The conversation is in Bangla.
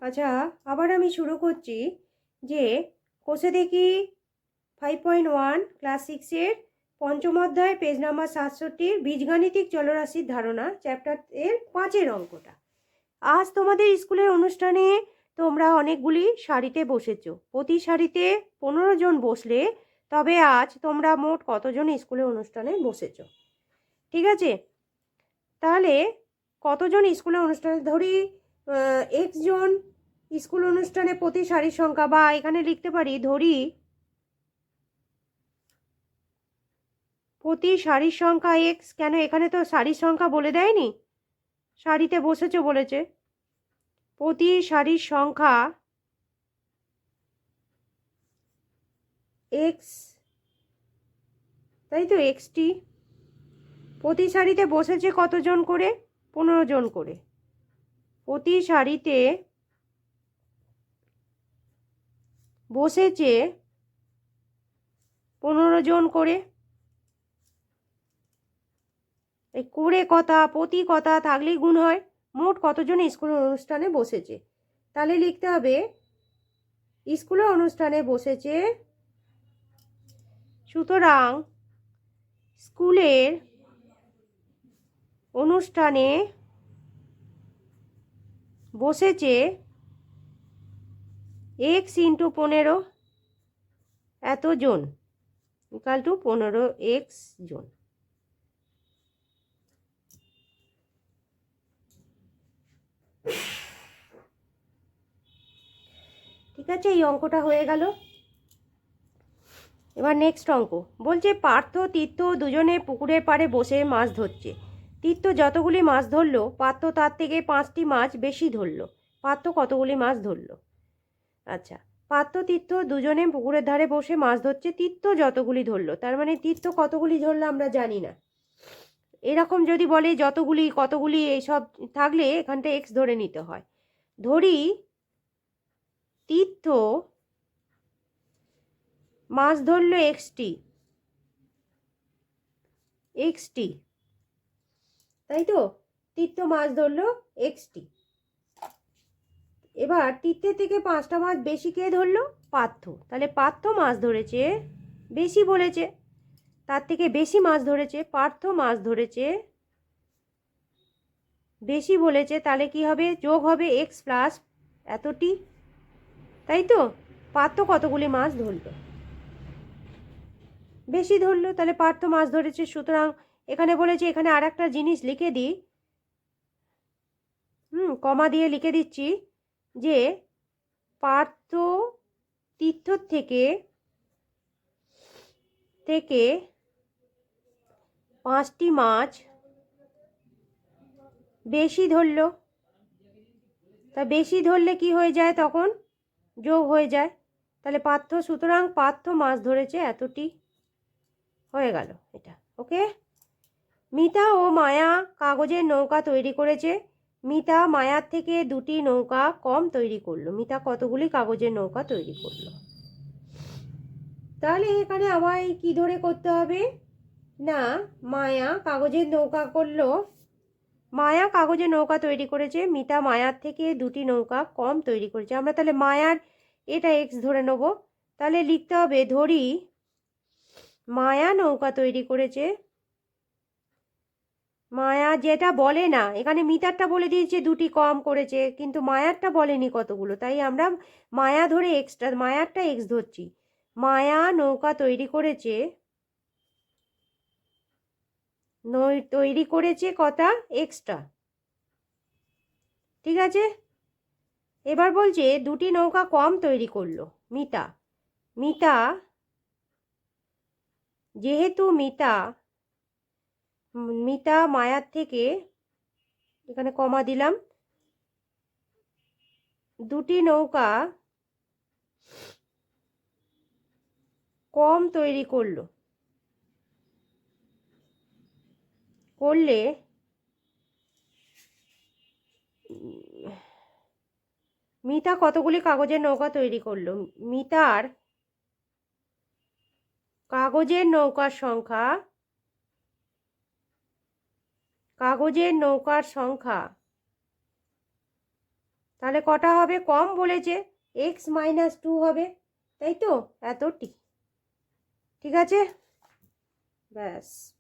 আচ্ছা, আবার আমি শুরু করছি যে কোষে দেখি 5.1 ক্লাস 6-এর পঞ্চম অধ্যায় পেজ নাম্বার 67 বীজগাণিতিক চলরাশির ধারণা চ্যাপ্টার এর 5-এর অঙ্কটা। আজ তোমাদের স্কুলের অনুষ্ঠানে তোমরা অনেকগুলি সারিতে বসেছো। প্রতি সারিতে 15 জন বসলে তবে আজ তোমরা মোট কতজন স্কুলের অনুষ্ঠানে বসেছো? ঠিক আছে, তাহলে কতজন স্কুলের অনুষ্ঠানে ধরি এক্স জন স্কুল অনুষ্ঠানে প্রতি সারির সংখ্যা, বা এখানে লিখতে পারি ধরি প্রতি সারির সংখ্যা এক্স। কেন, এখানে তো সারির সংখ্যা বলে দেয়নি, সারিতে বসেছো বলেছে। প্রতি সারির সংখ্যা এক্স, তাই তো, এক্সটি। প্রতি সারিতে বসেছে কতজন করে? 15 জন করে। প্রতি সারিতে বসেছে 15 জন করে। এই করে কথা, প্রতি কথা থাকলেই গুণ হয়। মোট কতজন স্কুলের অনুষ্ঠানে বসেছে, তাহলে লিখতে হবে স্কুলের অনুষ্ঠানে বসেছে, সুতরাং স্কুলের অনুষ্ঠানে বসেছে এক্স ইন্টু 15 এতজন ইকাল টু 15x জন। ঠিক আছে, এই অঙ্কটা হয়ে গেল। এবার নেক্সট অঙ্ক বলছে পার্থ তীর্থ দুজনে পুকুরের পাড়ে বসে মাছ ধরছে। তীর্থ যতগুলি মাছ ধরলো পার্থ তার থেকে 5টি মাছ বেশি ধরলো। পার্থ কতগুলি মাছ ধরলো? আচ্ছা, পার্থ তীর্থ দুজনে পুকুরের ধারে বসে মাছ ধরছে, তীর্থ যতগুলি ধরলো, তার মানে তীর্থ কতগুলি ধরলো আমরা জানি না। এরকম যদি বলে যতগুলি কতগুলি এইসব থাকলে এখানটা এক্স ধরে নিতে হয়। ধরি তীর্থ মাছ ধরলো এক্সটি, তাই তো, তীর্থ মাছ ধরলো এক্সটি। এবার তীর্থের থেকে 5টা মাছ বেশি কে ধরলো? পার্থ। তাহলে পার্থ মাছ ধরেছে বেশি বলেছে, তার থেকে বেশি মাছ ধরেছে, পার্থ মাছ ধরেছে বেশি বলেছে, তাহলে কি হবে? যোগ হবে এক্স প্লাস এতটি, তাই তো। পার্থ কতগুলি মাছ ধরলো? বেশি ধরলো, তাহলে পার্থ মাছ ধরেছে। সুতরাং এখানে বলেছে, এখানে আর একটা জিনিস লিখে দিই, কমা দিয়ে লিখে দিচ্ছি যে পার্থ তীর্থ থেকে 5টি মাছ বেশি ধরলো। তা বেশি ধরলে কি হয়ে যায়? তখন যোগ হয়ে যায়। তাহলে পার্থ, সুতরাং পার্থ মাছ ধরেছে এতটি। হয়ে গেল এটা। ওকে। মিতা ও মায়া কাগজের নৌকা তৈরি করেছে। মিতা মায়ার থেকে 2টি নৌকা কম তৈরি করলো। মিতা কতগুলি কাগজের নৌকা তৈরি করলো? তাহলে এখানে আমায় কি ধরে করতে হবে না, মায়া কাগজের নৌকা করলো, মায়া কাগজের নৌকা তৈরি করেছে, মিতা মায়ার থেকে 2টি নৌকা কম তৈরি করেছে। আমরা তাহলে মায়ার এটা এক্স ধরে নেব। তাহলে লিখতে হবে ধরি মায়া নৌকা তৈরি করেছে। মায়া যেটা বলে না, এখানে মিতারটা বলে দিয়েছে 2টি কম করেছে, কিন্তু মায়ারটা বলেনি কতগুলো, তাই আমরা মায়া ধরে এক্সটা, মায়ারটা এক্স ধরছি। মায়া নৌকা তৈরি করেছে, কটা? এক্সট্রা। ঠিক আছে, এবার বলছে 2টি নৌকা কম তৈরি করলো মিতা। মিতা যেহেতু মিতা মায়ার থেকে, এখানে কমা দিলাম, 2টি নৌকা কম তৈরি করলে মিতা কতগুলি কাগজের নৌকা তৈরি করলো? মিতার কাগজের নৌকার সংখ্যা তাহলে কটা হবে? কম বলেছে, x-2 হবে, তাই তো, এতটি। ঠিক আছে, ব্যাস।